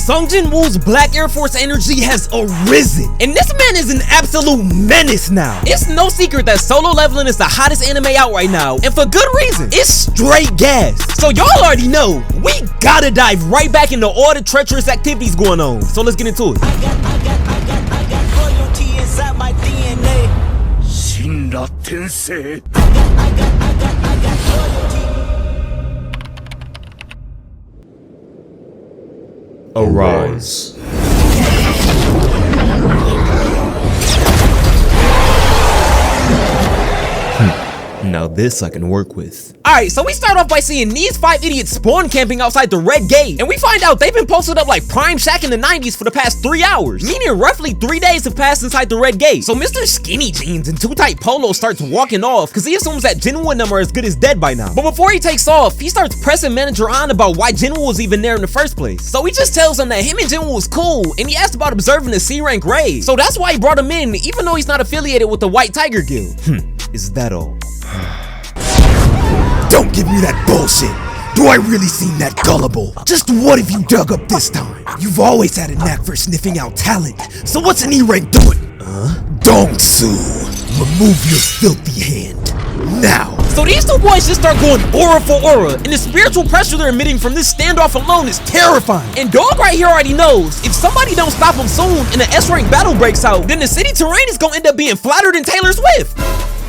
Sung Jinwoo's Black Air Force energy has arisen, and this man is an absolute menace now. It's no secret that solo leveling is the hottest anime out right now, and for good reason. It's straight gas. So y'all already know, we gotta dive right back into all the treacherous activities going on. So let's get into it. I got royalty inside my DNA. I got royalty. Arise. Now this I can work with. Alright, so we start off by seeing these 5 idiots spawn camping outside the red gate, and we find out they've been posted up like Prime Shack in the 90s for the past 3 hours, meaning roughly 3 days have passed inside the red gate. So Mr. Skinny Jeans in 2-tight polo starts walking off because he assumes that Jinwoo and them are as good as dead by now. But before he takes off, he starts pressing manager on about why Jinwoo was even there in the first place. So he just tells him that him and Jinwoo was cool, and he asked about observing the C-rank raid. So that's why he brought him in, even though he's not affiliated with the White Tiger Guild. Is that all? Don't give me that bullshit! Do I really seem that gullible? Just what have you dug up this time? You've always had a knack for sniffing out talent, so what's an E-rank doing? Dongsu, remove your filthy hand, now! So these two boys just start going aura for aura, and the spiritual pressure they're emitting from this standoff alone is terrifying. And Dog right here already knows, if somebody don't stop him soon and an S-rank battle breaks out, then the city terrain is gonna end up being flatter than Taylor Swift.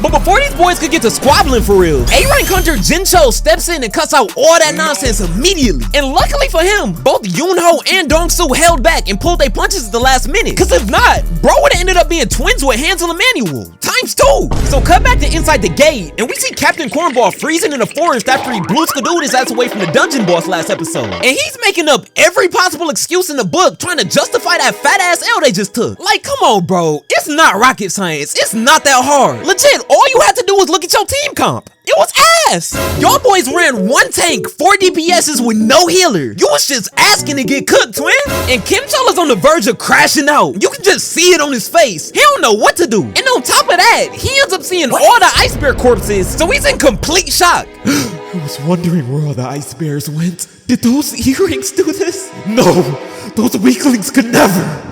But before these boys could get to squabbling for real, A-rank hunter Huncho steps in and cuts out all that nonsense immediately. And luckily for him, both Yoonho and Dongsu held back and pulled their punches at the last minute. Cause if not, bro would've ended up being twins with Hansel and Manuel, ×2. So cut back to inside the gate, and we see Captain Cornball freezing in the forest after he blue skadooed his ass away from the dungeon boss last episode. And he's making up every possible excuse in the book trying to justify that fat ass L they just took. Like, come on bro, it's not rocket science, it's not that hard. Legit, all you had to do was look at your team comp. It was ass! Y'all boys ran 1 tank, 4 DPSs with no healer. You was just asking to get cooked, twin. And Kim Chol is on the verge of crashing out. You can just see it on his face. He don't know what to do. And on top of that, he ends up seeing all the ice bear corpses, so he's in complete shock. I was wondering where all the ice bears went. Did those earrings do this? No, those weaklings could never.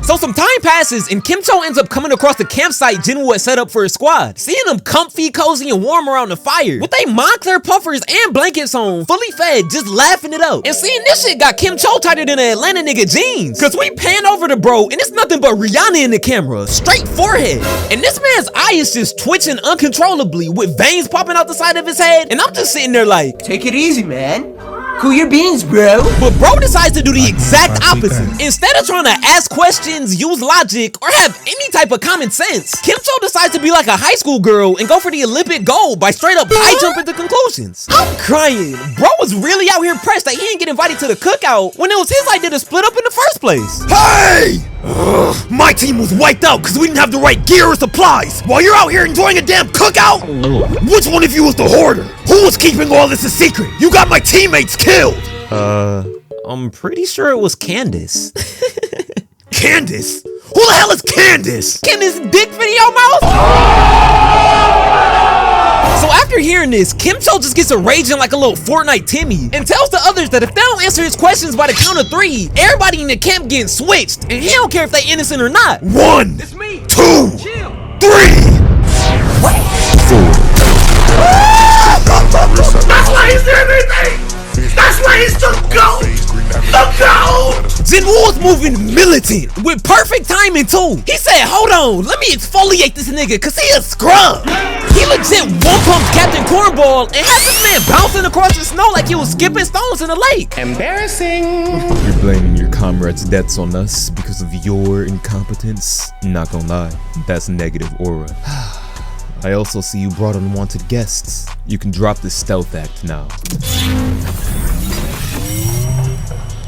So some time passes, and Kim Cho ends up coming across the campsite Jinwoo had set up for his squad. Seeing them comfy, cozy, and warm around the fire, with they Moncler puffers and blankets on, fully fed, just laughing it up. And seeing this shit got Kim Cho tighter than an Atlanta nigga jeans. Cause we pan over the bro, and it's nothing but Rihanna in the camera, straight forehead. And this man's eye is just twitching uncontrollably, with veins popping out the side of his head, and I'm just sitting there like, take it easy, man. Cool your beans, bro. But bro decides to do the exact opposite. Instead of trying to ask questions, use logic, or have any type of common sense, Kim Cho decides to be like a high school girl and go for the Olympic gold by straight up high jumping to conclusions. I'm crying. Bro was really out here pressed that he didn't get invited to the cookout when it was his idea to split up in the first place. Hey! My team was wiped out because we didn't have the right gear or supplies, while you're out here enjoying a damn cookout? Which one of you was the hoarder? Who was keeping all this a secret? You got my teammates killed! I'm pretty sure it was Candace. Candace? Who the hell is Candace? Candace dick fit in your mouth? So after hearing this, Kim Cho just gets a raging like a little Fortnite Timmy and tells the others that if they don't answer his questions by the count of 3, everybody in the camp getting switched, and he don't care if they innocent or not. 1, It's me. 2, Chill. 3! That's why he's everything! That's why he's the GOAT! The GOAT! Jinwoo was moving militant with perfect timing too. He said, hold on, let me exfoliate this nigga cause he a scrub. He legit one-pumped Captain Cornball and had this man bouncing across the snow like he was skipping stones in a lake. Embarrassing. You're blaming your comrades' deaths on us because of your incompetence? Not gonna lie, that's negative aura. I also see you brought unwanted guests. You can drop the stealth act now.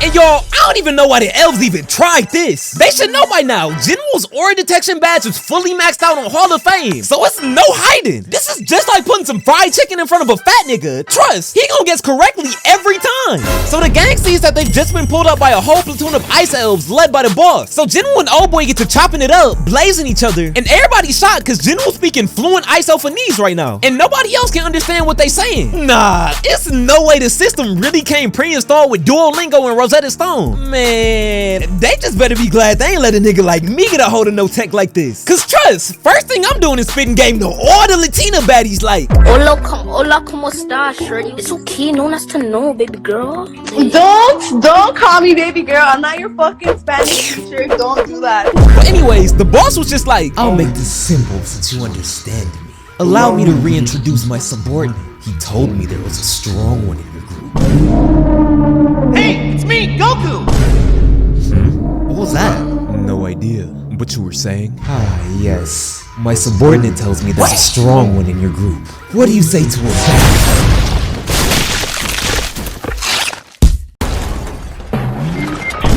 And y'all, I don't even know why the elves even tried this. They should know by now. Jinwoo Jinwoo's aura detection badge is fully maxed out on Hall of Fame, so it's no hiding. This is just like putting some fried chicken in front of a fat nigga. Trust, he gonna guess correctly every time. So the gang sees that they've just been pulled up by a whole platoon of ice elves led by the boss. So Jinwoo and old boy get to chopping it up, blazing each other, and everybody's shocked because Jinwoo's speaking fluent ice elfanese right now, and nobody else can understand what they saying. Nah, it's no way the system really came pre-installed with Duolingo and Rosetta Stone. Man, they just better be glad they ain't let a nigga like me get a hold of no tech like this. Cause trust, first thing I'm doing is spitting game to all the Latina baddies like, Hola, ¿cómo estás, shorty? It's okay, no one has to know, baby girl. Don't call me baby girl. I'm not your fucking Spanish teacher. Don't do that. But anyways, the boss was just like, I'll make this simple since you understand me. Allow me to reintroduce my subordinate. He told me there was a strong one in your group. Hey, it's me, Goku! What was that? No idea. But you were saying? Ah, yes. My subordinate tells me there's a strong one in your group. What do you say to him?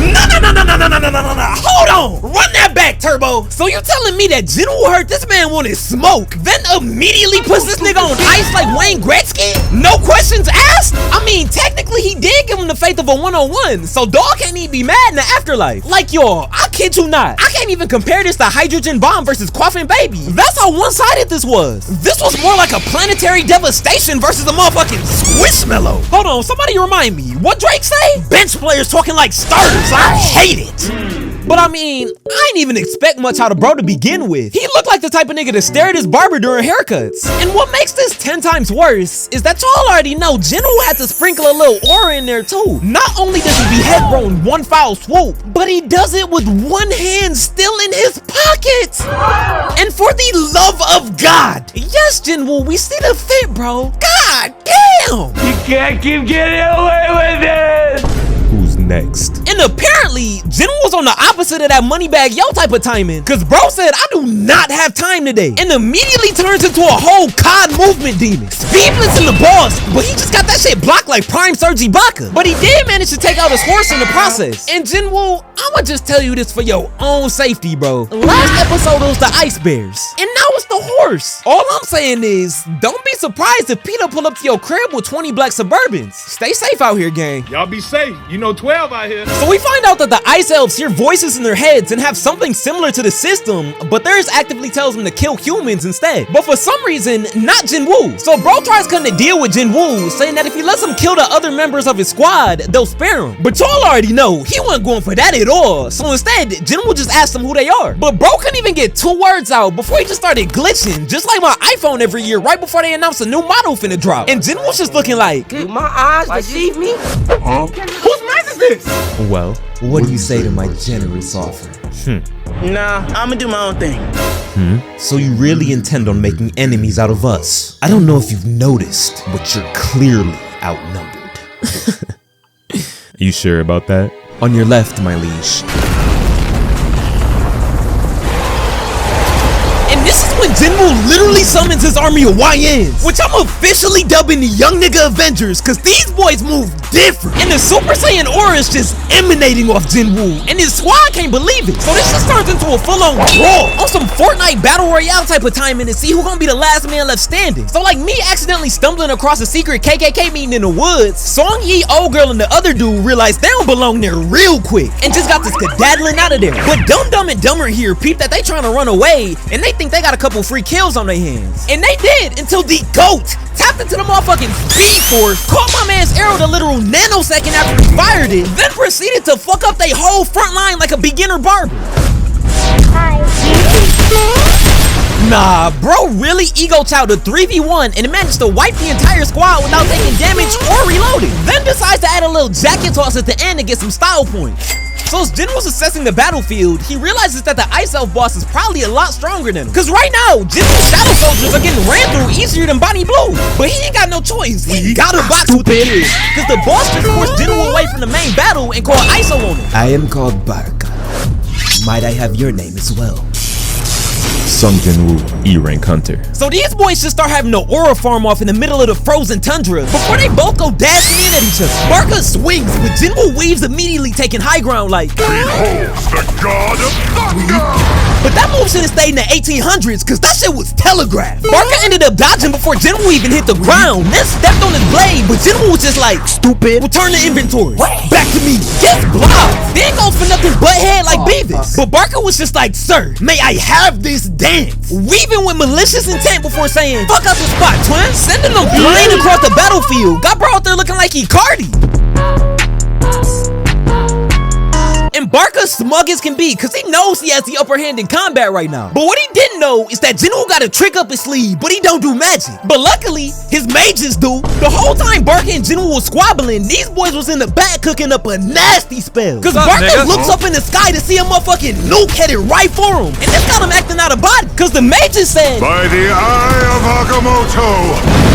No, hold on, run that back, Turbo. So you telling me that Jinwoo heard this man wanted smoke, then immediately puts this nigga on ice like Wayne Gretzky? No questions asked? I mean, technically he did give him the faith of a one-on-one, so dog can't even be mad in the afterlife. Like, y'all, I kid you not, I can't even compare this to Hydrogen Bomb versus Quaffin' Baby. That's how one-sided this was. This was more like a planetary devastation versus a motherfucking Squishmallow. Hold on, somebody remind me, what Drake say? Bench players talking like starters, I hate it. But I mean, I ain't even expect much out of bro to begin with. He looked like the type of nigga to stare at his barber during haircuts. And what makes this 10 times worse is that y'all already know Jinwoo had to sprinkle a little aura in there too. Not only does he behead bro in one foul swoop, but he does it with one hand still in his pocket. And for the love of God, yes Jinwoo, we see the fit, bro. God damn! You can't keep getting away with it! Who's next? And apparently, Jinwoo was on the opposite of that money bag yo type of timing, cause bro said, I do not have time today, and immediately turns into a whole COD movement demon. Speed blitzing the boss, but he just got that shit blocked like Prime Surgy Barca. But he did manage to take out his horse in the process. And Jinwoo, I'ma just tell you this for your own safety, bro. Last episode was the ice bears, and now it's the horse. All I'm saying is, don't be surprised if Peter pull up to your crib with 20 black Suburbans. Stay safe out here, gang. Y'all be safe. You know 12 out here. So we find out that the ice elves hear voices in their heads and have something similar to the system, but theirs actively tells them to kill humans instead. But for some reason, not Jinwoo. So bro tries cutting a deal with Jinwoo, saying that if he lets him kill the other members of his squad, they'll spare him. But y'all already know, he wasn't going for that at all. So instead, Jinwoo just asked them who they are. But bro couldn't even get 2 words out before he just started glitching, just like my iPhone every year right before they announce a new model finna drop. And Jinwoo's just looking like, Do my eyes deceive me? Whose man is this? Well, What do you say to my generous offer? Nah, I'ma do my own thing. so you really intend on making enemies out of us? I don't know if you've noticed, but you're clearly outnumbered. You sure about that? On your left, my liege. and this is when Jinwoo literally summons his army of YNs, which I'm officially dubbing the Young Nigga Avengers, cause these boys move different. And the Super Saiyan aura is just emanating off Jinwoo, and his squad can't believe it. So this just turns into a full-on brawl on some Fortnite Battle Royale type of timing to see who gonna be the last man left standing. So like me accidentally stumbling across a secret KKK meeting in the woods, Song Yi, old girl, and the other dude realized they don't belong there real quick and just got this skedaddling out of there. But Dumb and Dumber here peep that they trying to run away, and they think they got a couple free kills on their hands. And they did until the GOAT tapped into the motherfucking Speed Force, caught my man's arrow the literal nanosecond after he fired it, then proceeded to fuck up their whole front line like a beginner barber. Nah, bro really ego chowed a 3v1 and managed to wipe the entire squad without taking damage or reloading. Then decides to add a little jacket toss at the end to get some style points. So as Jinwoo's assessing the battlefield, he realizes that the Ice Elf boss is probably a lot stronger than him. Cause right now, Jinwoo's shadow soldiers are getting ran through easier than Bonnie Blue. But he ain't got no choice. He gotta box with it. Cause the boss just forced Jinwoo away from the main battle and called ISO on him. I am called Barca. Might I have your name as well? Sung Jinwoo, E-rank hunter. So these boys just start having the aura farm off in the middle of the frozen tundra before they both go dashing in at each other. Barca swings, but Jinwoo weaves immediately, taking high ground like, Beholds the god of thunder! but that move should have stayed in the 1800s, cause that shit was telegraphed. Barca ended up dodging before Jinwoo even hit the ground, then stepped on his blade, but Jinwoo was just like, stupid, return to inventory. Back to me, yes, blob. Then goes for nothing but head like Beavis. But Barca was just like, sir, may I have this dance? Weaving with malicious intent before saying, fuck up the spot, twin. Sending them flying across the battlefield. Got bro out there looking like Icardi. And Barca's smug as can be, cause he knows he has the upper hand in combat right now. But what he didn't know is that Jinwoo got a trick up his sleeve, but he don't do magic. But luckily, his mages do. The whole time Barca and Jinwoo was squabbling, these boys was in the back cooking up a nasty spell. Cause Barca looks up in the sky to see a motherfucking nuke headed right for him. And this got him acting out of body, cause the mages said, By the eye of Agamotto!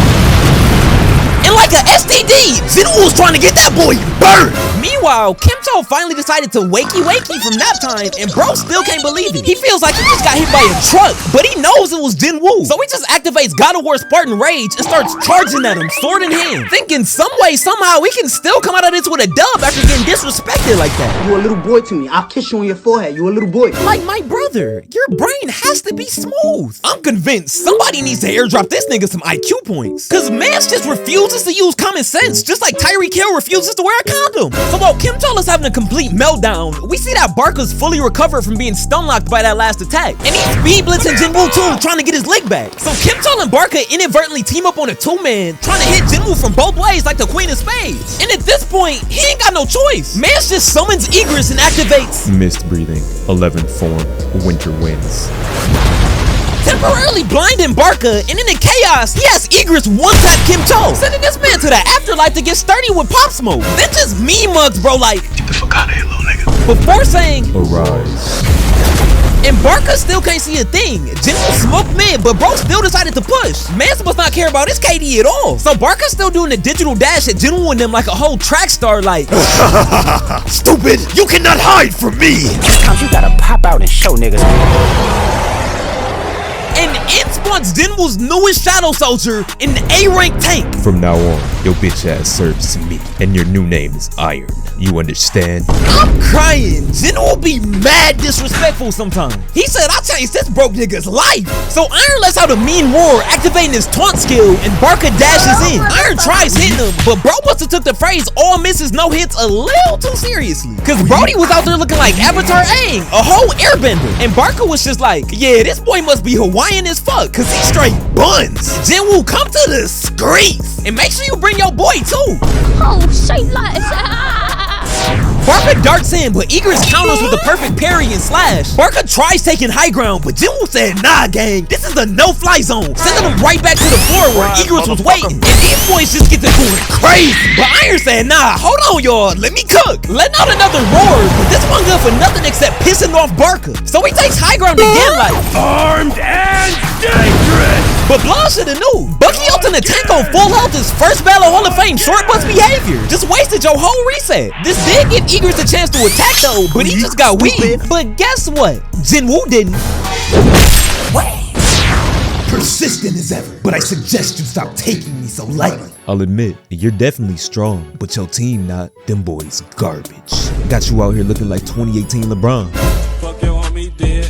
and like a STD, Jinwoo was trying to get that boy burned. Meanwhile, Kimto finally decided to wakey from nap time, and bro still can't believe it. He feels like he just got hit by a truck, but he knows it was Jinwoo. So he just activates God of War Spartan Rage and starts charging at him, sword in hand, thinking some way, somehow we can still come out of this with a dub after getting disrespected like that. You a little boy to me. I'll kiss you on your forehead. You a little boy. Like my brother, your brain has to be smooth. I'm convinced somebody needs to airdrop this nigga some IQ points, cause Mans just refuses to use common sense, just like Tyreek Hill refuses to wear a condom. So while Kimto is having a complete meltdown, we see that Barca's fully recovered from being stun-locked by that last attack, and he's speed blitzing Jinwoo too, trying to get his lick back. So Kimto and Barca inadvertently team up on a two-man, trying to hit Jinwoo from both ways like the Queen of Spades. And at this point, he ain't got no choice. Mans just summons Igris and activates Mist breathing, 11th form, winter winds. temporarily blinding Barca, and in the chaos, he has Igris one-tap Kimto, sending this man to the afterlife to get sturdy with Pop Smoke. Then just meme mugs, bro, like, Get the fuck out of here, little nigga. before saying, Arise. and Barca still can't see a thing. Jinwoo smoked mid, but bro still decided to push. Mans must not care about his KD at all. So Barca's still doing the digital dash at Jinwoo and them like a whole track star, like, Stupid, you cannot hide from me. Sometimes you gotta pop out and show niggas. and in spawns Jinwoo's newest Shadow Soldier in the A-rank tank. From now on, your bitch ass serves me, and your new name is Iron. You understand? I'm crying. Jinwoo be mad disrespectful sometimes. He said, I changed this broke nigga's life. So Iron lets out a mean roar, activating his taunt skill, and Barca dashes in. Iron tries hitting him, but bro must have took the phrase all misses, no hits a little too seriously. Cause Brody was out there looking like Avatar Aang, a whole airbender. And Barca was just like, yeah, this boy must be Hawaiian as fuck, cause he straight buns. Jinwoo, come to the screens. And make sure you bring your boy too. Oh, say less. Barca darts in, but Igris counters with the perfect parry and slash. Barca tries taking high ground, but Jinwoo said, nah, gang, this is a no-fly zone, sending him right back to the floor where Igris was waiting. And these boys just get to going crazy. But Iron said, nah, hold on, y'all, let me cook. Letting out another roar, but this one good for nothing except pissing off Barca. So he takes high ground again like, Armed and dangerous! but Blanc shoulda knew. Bucky ult in the tank on full health is first battle Hall of Fame short bus behavior. Just wasted your whole reset. This did give Igris a chance to attack though, but he just got weak. But guess what? Jinwoo didn't. Persistent as ever, but I suggest you stop taking me so lightly. I'll admit, you're definitely strong, but your team not. Them boys garbage. Got you out here looking like 2018 LeBron. Fuck your homie dead.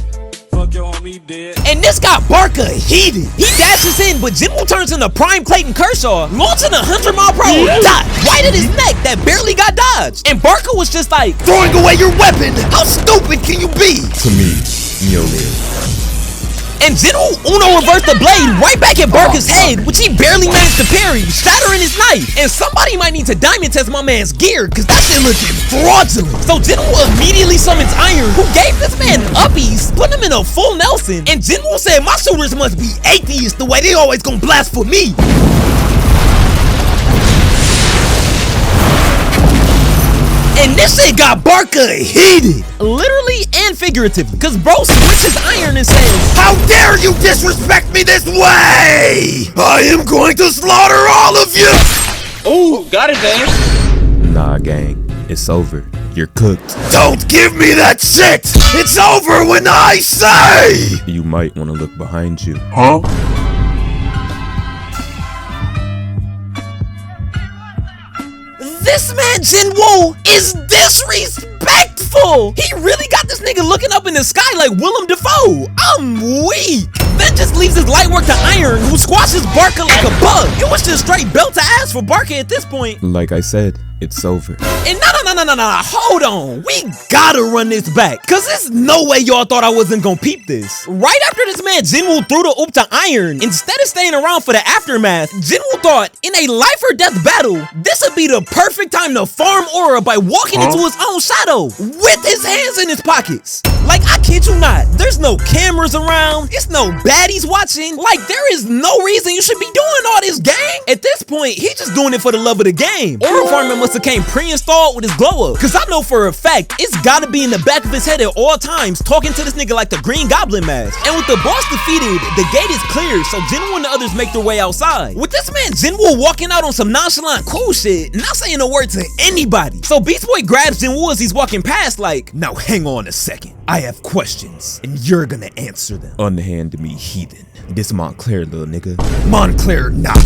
Fuck your homie dead. And this got Barca heated. He dashes in, but Jinwoo turns into Prime Clayton Kershaw, launching a 100-mile-per-hour dot right at his neck that barely got dodged. And Barca was just like, Throwing away your weapon? How stupid can you be? To me, Mjolnir. and Jinwoo Uno reversed the blade right back at Barca's head, which he barely managed to parry, shattering his knife. And somebody might need to diamond test my man's gear, cause that shit looking fraudulent. So Jinwoo immediately summons Iron, who gave this man uppies, putting him in a full Nelson. And Jinwoo said, my shooters must be atheists the way they always gonna blast for me. And this shit got Barca heated, literally and figuratively, cause bro switches Iron and says, how dare you disrespect me this way? I am going to slaughter all of you! Ooh, got it, Dave. Nah, gang, it's over. you're cooked. Don't give me that shit! It's over when I say! You might want to look behind you. Huh? This man Jinwoo is disrespectful. He really got this nigga looking up in the sky like Willem Dafoe. I'm weak. Then just leaves his light work to Iron, who squashes Barca like a bug. It was just straight belt to ass for Barca at this point. Like I said, it's over. And no, hold on. We gotta run this back. Cause there's no way y'all thought I wasn't gonna peep this. Right after this man Jinwoo threw the oop to Iron, instead of staying around for the aftermath, Jinwoo thought in a life or death battle, this would be the perfect time to farm aura by walking into his own shadow with his hands in his pockets. Like, I kid you not, there's no cameras around, it's no baddies watching. Like, there is no reason you should be doing all this, gang. At this point, he just doing it for the love of the game. Aura farming must have came pre-installed with his glow up, cause I know for a fact it's gotta be in the back of his head at all times, talking to this nigga like the Green Goblin mask. And with the boss defeated, the gate is clear, so Jinwoo and the others make their way outside. With this man Jinwoo walking out on some nonchalant cool shit, not saying a word to anybody. So Beast Boy grabs Jinwoo as he's walking past like, now hang on a second. I have questions, and you're gonna answer them. Unhand me, heathen. This Montclair, little nigga. Montclair not.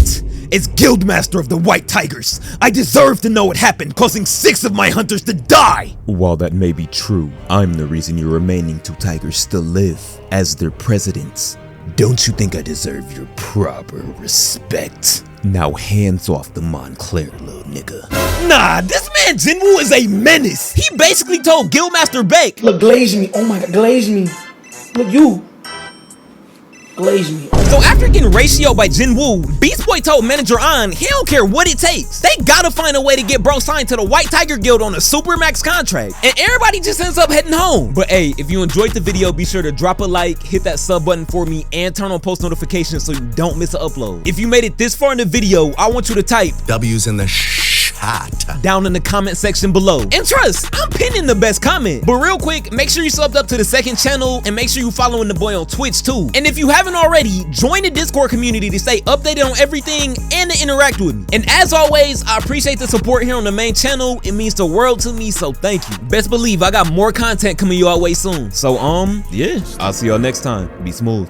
As Guildmaster of the White Tigers, I deserve to know what happened, causing 6 of my hunters to die! While that may be true, I'm the reason your remaining 2 tigers still live, as their presidents. Don't you think I deserve your proper respect? Now hands off the Montclair, little nigga. Nah, this man Jinwoo is a menace. He basically told Guildmaster Beck, Look, glaze me. Oh my god, glaze me. Look, you. Glaze me. So after getting ratioed by Jinwoo, Beast Boy told Manager An he don't care what it takes. They gotta find a way to get bro signed to the White Tiger Guild on a super max contract. And everybody just ends up heading home. But hey, if you enjoyed the video, be sure to drop a like, hit that sub button for me, and turn on post notifications so you don't miss an upload. If you made it this far in the video, I want you to type W's in the down in the comment section below. And trust, I'm pinning the best comment. But real quick, make sure you subbed up to the second channel and make sure you following the boy on Twitch too. And if you haven't already, join the Discord community to stay updated on everything and to interact with me. And as always, I appreciate the support here on the main channel. It means the world to me, so thank you. Best believe I got more content coming your way soon. So yeah, I'll see y'all next time. Be smooth.